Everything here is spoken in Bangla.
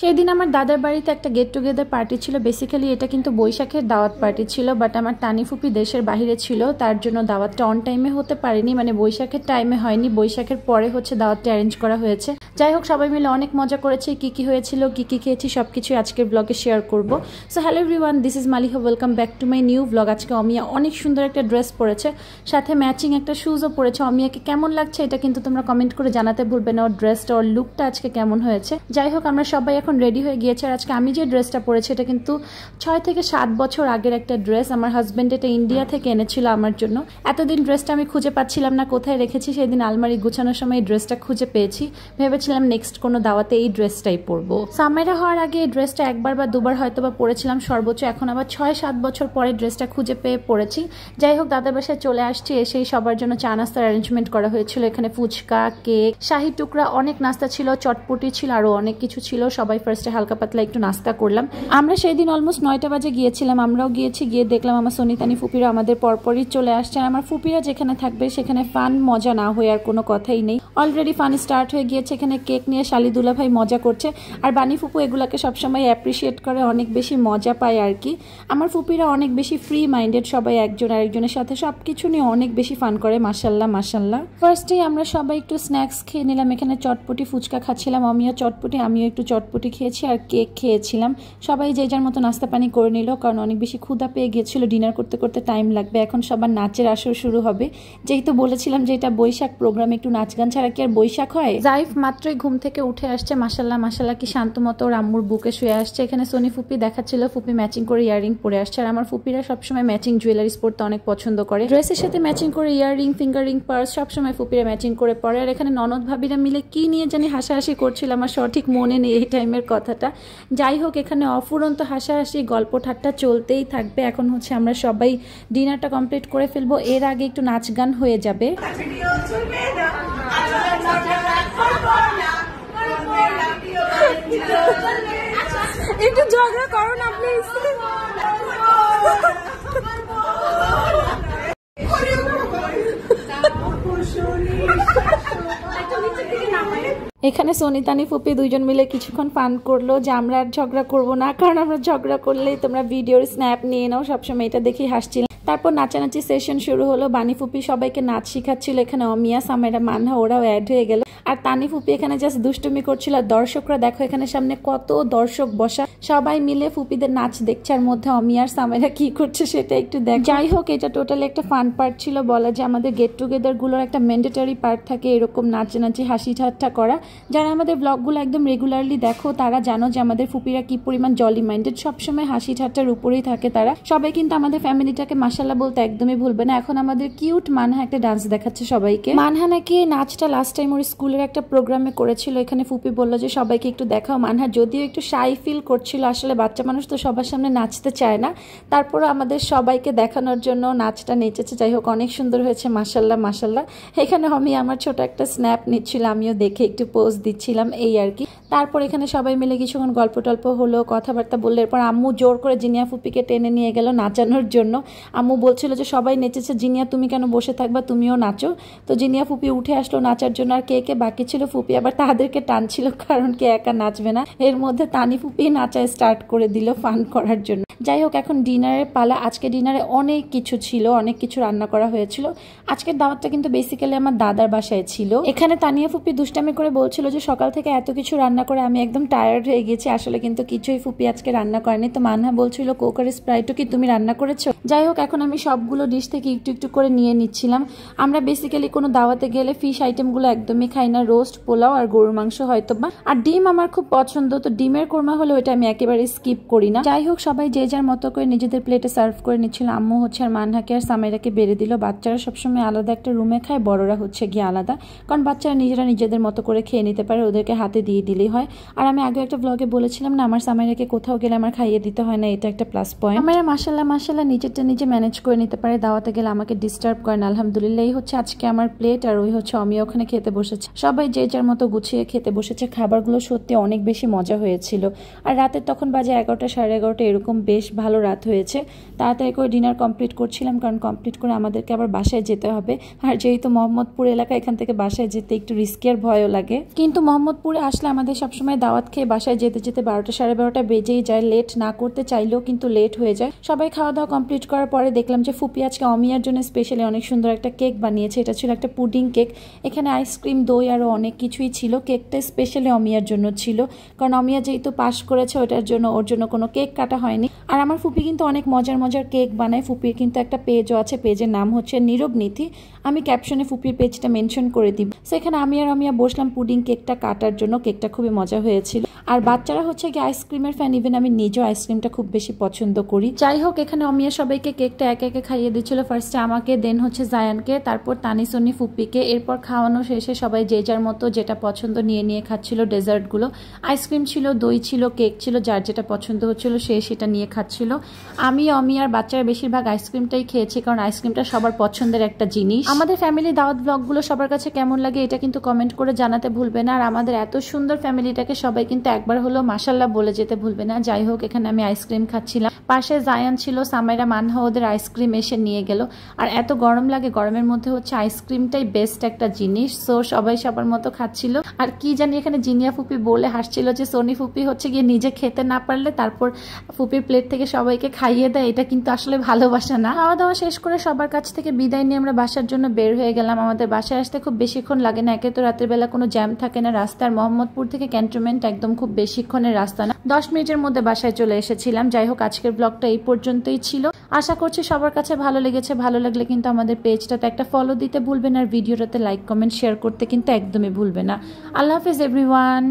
সেই দিন আমার দাদার বাড়িতে একটা গেট টুগেদার পার্টি ছিল। বেসিক্যালি এটা কিন্তু বৈশাখের দাওয়াত পার্টি ছিল, বাট আমার টানি ফুপি দেশের বাইরে ছিল, তার জন্য দাওয়াতটা অন টাইমে হতে পারেনি, মানে বৈশাখের টাইমে হয়নি, বৈশাখের পরে দাওয়াতটা অ্যারেঞ্জ করা হয়েছে। যাই হোক, সবাই মিলে অনেক মজা করেছে। কি কি হয়েছিল, কি কি খেয়েছি, সবকিছু আজকের ব্লগে শেয়ার করব। So hello everyone, this is Maliha, welcome back to my new blog. আজকে অমিয়া অনেক সুন্দর একটা ড্রেস পরেছে, সাথে ম্যাচিং একটা শুজও পরেছে। অমিয়াকে কেমন লাগছে এটা কিন্তু তোমরা কমেন্ট করে জানাতে ভুলবে না, ওর ড্রেসটা, ওর লুকটা আজকে কেমন হয়েছে। যাই হোক, আমরা সবাই এখন রেডি হয়ে গিয়েছে। আর আজকে আমি যে ড্রেসটা পরেছি এটা কিন্তু 6 থেকে 7 বছর আগের একটা ড্রেস। আমার হাজবেন্ড এটা ইন্ডিয়া থেকে এনেছিল আমার জন্য। এতদিন ড্রেসটা আমি খুঁজে পাচ্ছিলাম না কোথায় রেখেছি, সেদিন আলমারি গুছানোর সময় এই ড্রেসটা খুঁজে পেয়েছি। ভেবেছিলাম নেক্সট কোনো দাওয়াতে এই ড্রেসটাই পরবো। সামেরা হওয়ার আগে এই ড্রেসটা একবার বা দুবার হয়তো বা পরেছিলাম সর্বোচ্চ, এখন আবার 6-7 বছর পরে ড্রেসটা খুঁজে পেয়ে পরেছি। যাই হোক, দাদার বাসায় চলে আসছি, এসেই সবার জন্য চা নাস্তার অ্যারেঞ্জমেন্ট করা হয়েছিল। এখানে ফুচকা, কেক, শাহি টুকরা, অনেক নাস্তা ছিল, চটপটি ছিল, আরো অনেক কিছু ছিল। সবাই ফার্স্টে হালকা পাতলা একটু নাস্তা করলাম। আমরা সেই দিন অলমোস্ট 9টা বাজে গিয়েছিলাম। আমরাও গিয়েছি, গিয়ে দেখলাম আমার সনিতানি ফুপিরা আমাদের পরপরই চলে আসছে। আমার ফুপিরা যেখানে থাকবে সেখানে ফান মজা না হয়ে আর কোনো কথাই নেই। অলরেডি ফান স্টার্ট হয়ে গিয়েছে। এখানে কেক নিয়ে শালি দুলা ভাই মজা করছে, আর বানি ফুপু এগুলাকে সবসময় অ্যাপ্রিসিয়েট করে, অনেক বেশি মজা পায় আর কি। আমার ফুপিরা অনেক বেশি ফ্রি মাইন্ডেড, সবাই একজন আরেকজনের সাথে সবকিছু নিয়ে অনেক বেশি ফান করে। মাশাল্লাহ মাশাল্লাহ। ফার্স্টেই আমরা সবাই একটু স্ন্যাক্স খেয়ে নিলাম। এখানে চটপটি ফুচকা খাচ্ছিলাম, আমিও চটপটি, আমিও একটু চটপটি খেয়েছি আর কেক খেয়েছিলাম। সবাই যে যার মতো নাস্তা পানি করে নিল, কারণ অনেক বেশি ক্ষুধা পেয়ে গিয়েছিল। ডিনার করতে করতে টাইম লাগবে। এখন সবার নাচের আসর শুরু হবে। যেহেতু বলেছিলাম যে এটা বৈশাখ প্রোগ্রাম, একটু নাচ গান ছাড়া কি আর বৈশাখ হয়। জাইফ মাত্রই ঘুম থেকে উঠে আসছে, মাশাল্লাহ মাশাল্লাহ, কি শান্ত মতো ওর আম্মুর বুকে শুয়ে আসছে। এখানে সোনি ফুপি দেখাচ্ছিল, ফুপি ম্যাচিং করে ইয়াররিং পরে আসছে। আর আমার ফুপিরা সবসময় ম্যাচিং জুয়েলারিস পরতে অনেক পছন্দ করে। ড্রেসের সাথে ম্যাচিং করে ইয়াররিং, ফিঙ্গারিং, পার্স সবসময় ফুপিরা ম্যাচিং করে পরে। আর এখানে ননদ ভাবিরা মিলে কি নিয়ে জানি হাসাহাসি করছিল, আমার সঠিক মনে নেই এই টাইমের কথাটা। যাই হোক, এখানে অফুরন্ত হাসাহাসি গল্প ঠাট্টা চলতেই থাকবে। এখন আমরা সবাই ডিনারটা কমপ্লিট করে ফেলবো, এর আগে একটু নাচ গান হয়ে যাবে। একটু ঝগড়া করো না প্লিজ। এখানে সনিতানি ফুপি দুইজন মিলে কিছুক্ষণ ফান করলো যে আমরা আর ঝগড়া করবো না, কারণ আমরা ঝগড়া করলেই তোমরা ভিডিওর স্ন্যাপ নিয়ে নাও, সবসময় এটা দেখেই হাসছিল। তারপর নাচানাচি সেশন শুরু হলো। বানি ফুপি সবাইকে নাচ শিখাচ্ছিল। এখানে অমিয়া, সামেরা, মানহা ওরাও অ্যাড হয়ে গেল। আর তানি ফুপি এখানে জাস্ট দুষ্টুমি করছিল। আর দর্শকরা দেখো, এখানে সামনে কত দর্শক বসা, সবাই মিলে ফুপিদের নাচ দেখছে। আর মধ্যে অমিয়ার সামেরা কি করছে সেটা একটু দেখ। যাই হোক, এটা টোটালি একটা ফান পার্ট ছিল। বলা যে আমাদের গেট টুগেদার গুলোর একটা ম্যান্ডেটরি পার্ট থাকে এরকম নাচানাচি হাসি ঠাট্টা করা। যারা আমাদের ব্লগগুলো একদম রেগুলারলি দেখো তারা জানো যে আমাদের ফুপিরা কি পরিমাণ জলি মাইন্ডেড, সবসময় হাসি ঠাট্টার উপরেই থাকে তারা। সবাই কিন্তু আমাদের ফ্যামিলিটাকে মাশাআল্লাহ বলতে একদমই ভুলবে না। এখন আমাদের কিউট মানহা একটা ডান্স দেখাচ্ছে সবাইকে। মানহা নাকি নাচটা লাস্ট টাইম ওর স্কুলের একটা প্রোগ্রামে করেছিল। এখানে ফুপি বললো যে সবাইকে একটু দেখাও। মানহা যদিও একটু শাই ফিল করছিল, আসলে বাচ্চা মানুষ তো সবার সামনে নাচতে চায় না, তারপরও আমাদের সবাইকে দেখানোর জন্য নাচটা নেচেছে। যাই হোক, অনেক সুন্দর হয়েছে, মাশাআল্লাহ মাশাআল্লাহ। এখানে আমি আমার ছোট একটা স্ন্যাপ নিচ্ছিল, আমিও দেখে একটু পোজ দিচ্ছিলাম, এই আর কি। তারপর এখানে সবাই মিলে কিছুক্ষণ গল্প টল্প হলো, কথাবার্তা বললে। এরপর আম্মু জোর করে জিনিয়া ফুপিকে টেনে নিয়ে গেল নাচানোর জন্য। আম্মু বলছিল যে সবাই নেচেছে, জিনিয়া তুমি কেন বসে থাকবা, তুমিও নাচো। তো জিনিয়া ফুপি উঠে আসলো নাচার জন্য। আর কে কে বাকি ছিল, ফুপি আবার তাদেরকে টানছিল, কারণ কে একা নাচবে না। এর মধ্যে তানি ফুপি নাচা স্টার্ট করে দিল ফান করার জন্য। যাই হোক, এখন ডিনারের পালা। আজকে ডিনারে অনেক কিছু ছিল, অনেক কিছু রান্না করা হয়েছিল। আজকের দাওয়াতটা কিন্তু বেসিক্যালি আমার দাদার বাসায় ছিল। এখানে তানিয়া ফুপি দুষ্টামি করে বলছিল যে সকাল থেকে এত কিছু রান্না করে আমি একদম টায়ার্ড হয়ে গেছি। আসলে কিন্তু কিছুই ফুপি আজকে রান্না করেনি। তো মানহা বলছিল কোক আর স্প্রাইটও কি তুমি রান্না করেছো? যাই হোক, এখন আমি সবগুলো ডিশ থেকে একটু একটু করে নিয়ে নিচ্ছিলাম। আমরা বেসিক্যালি কোনো দাওয়াতে গেলে ফিশ আইটেমগুলো একদমই খাই না, রোস্ট, পোলাও আর গরুর মাংস হয়তো বা। আর ডিম আমার খুব পছন্দ, তো ডিমের কোরমা হলে ওইটা আমি একেবারে স্কিপ করি না। যাই হোক, সবাই যে যার মতো করে নিজেদের প্লেটে সার্ভ করে নিচ্ছিল। আম্মু আর মানহাকে আর সামেরাকে বেড়ে দিল। বাচ্চারা সবসময় আলাদা একটা রুমে খায়, বড়রা গিয়ে আলাদা, কারণ বাচ্চারা নিজেরা নিজেদের মতো করে খেয়ে নিতে পারে, ওদেরকে হাতে দিয়ে দিলেই হয়। আর আমি আগে একটা ব্লগে বলেছিলাম না, আমার সামেরাকে কোথাও গেলে আমার খাইয়ে দিতে হয় না, এটা একটা প্লাস পয়েন্ট। আমার মাশাআল্লাহ মাশাআল্লাহ নিজেরটা নিজে ম্যানেজ করে নিতে পারে, দাওয়াতে গেলে আমাকে ডিস্টার্ব করেন আলহামদুলিল্লাহ। এই হচ্ছে আজকে আমার প্লেট, আর ওই হচ্ছে আমি ওখানে খেতে বসেছি। সবাই যে যার মতো গুছিয়ে খেতে বসেছে। খাবারগুলো সত্যি অনেক বেশি মজা হয়েছিল। আর রাতের তখন বাজে 11টা, 11:30 এরকম, বেশ বেশ ভালো রাত হয়েছে। তাড়াতাড়ি করে ডিনার কমপ্লিট করছিলাম, কারণ কমপ্লিট করে আমাদেরকে আবার বাসায় যেতে হবে। আর যেহেতু মোহাম্মদপুর এলাকা, এখান থেকে বাসায় যেতে একটু রিস্কি আর ভয়ও লাগে। কিন্তু মোহাম্মদপুরে আসলে আমাদের সবসময় দাওয়াত খেয়ে বাসায় যেতে যেতে 12টা সাড়ে 12টা বেজেই যায়। লেট না করতে চাইলেও কিন্তু লেট হয়ে যায়। সবাই খাওয়া দাওয়া কমপ্লিট করার পরে দেখলাম যে ফুপি আজকে অমিয়ার জন্য স্পেশালি অনেক সুন্দর একটা কেক বানিয়েছে। এটা ছিল একটা পুডিং কেক, এখানে আইসক্রিম, দই আরও অনেক কিছুই ছিল। কেকটা স্পেশালি অমিয়ার জন্য ছিল, কারণ অমিয়া যেহেতু পাস করেছে ওটার জন্য ওর জন্য কোনো কেক কাটা হয়নি। আর আমার ফুপি কিন্তু অনেক মজার মজার কেক বানায়। ফুপির কিন্তু একটা পেজও আছে, পেজের নাম হচ্ছে নীরব নীতি। আমি ক্যাপশনে ফুপির পেজটা মেনশন করে দিব। সেখানে আমি আর অমিয়া বসলাম পুডিং কেকটা কাটার জন্য। কেকটা খুবই মজা হয়েছিল। আর বাচ্চারা হচ্ছে কি আইসক্রিমের ফ্যান, ইভেন আমি নিজেও আইসক্রিমটা খুব বেশি পছন্দ করি। যাই হোক, এখানে অমিয়া সবাইকে কেকটা একে একে খাইয়ে দিচ্ছিল। ফার্স্টে আমাকে, দেন হচ্ছে জায়ানকে, তারপর তানিসনি ফুপিকে। এরপর খাওয়ানো শেষে সবাই যে যার মতো যেটা পছন্দ নিয়ে নিয়ে খাচ্ছিল ডেজার্টগুলো। আইসক্রিম ছিল, দই ছিল, কেক ছিল, যার যেটা পছন্দ হচ্ছিল সে সেটা নিয়ে খাচ্ছিল। আমি, অমিয়ার বাচ্চারা বেশিরভাগ আইসক্রিমটাই খেয়েছি, কারণ আইসক্রিমটা সবার পছন্দের একটা জিনিস। আমাদের ফ্যামিলি দাওয়াত ব্লগগুলো সবার কাছে কেমন লাগে এটা কিন্তু কমেন্ট করে জানাতে ভুলবে না। আর আমাদের এত সুন্দর ফ্যামিলিটাকে সবাই কিন্তু একবার হলো মাশাল্লাহ বলে যেতে ভুলবে না। যাই হোক, এখানে আমি আইসক্রিম খাচ্ছিলাম, পাশে জায়ান ছিল, সামাইরা, মানহা ওদের আইসক্রিম এসে নিয়ে গেল। আর এত গরম লাগে, গরমের মধ্যে হচ্ছে আইসক্রিমটাই বেস্ট একটা জিনিস। সো সবাই সবার মতো খাচ্ছিল। আর কি জানি এখানে জিনিয়া ফুপি বলে হাসছিল যে সোনি ফুপি হচ্ছে গিয়ে নিজে খেতে না পারলে তারপর ফুপির প্লেট থেকে সবাইকে খাইয়ে দেয়। এটা কিন্তু আসলে ভালোবাসা না। খাওয়া দাওয়া শেষ করে সবার কাছ থেকে বিদায় নিয়ে আমরা বাসার জন্য বের হয়ে গেলাম। আমাদের বাসায় আসতে খুব বেশিক্ষণ লাগে না, একে তো রাতের বেলা কোনো জ্যাম থাকে না রাস্তার। মোহাম্মদপুর থেকে ক্যান্টনমেন্ট একদম খুব বেশিক্ষণের রাস্তা না, 10 মিনিটের মধ্যে বাসায় চলে এসেছিলাম। যাই হোক, আজকের ব্লগটা এই পর্যন্তই ছিল। আশা করছি সবার কাছে ভালো লেগেছে। ভালো লাগলে কিন্তু আমাদের পেজটাতে একটা ফলো দিতে ভুলবেন, আর ভিডিওটাতে লাইক, কমেন্ট, শেয়ার করতে কিন্তু একদমই ভুলবে না। আল্লাহ হাফেজ এভরিওয়ান।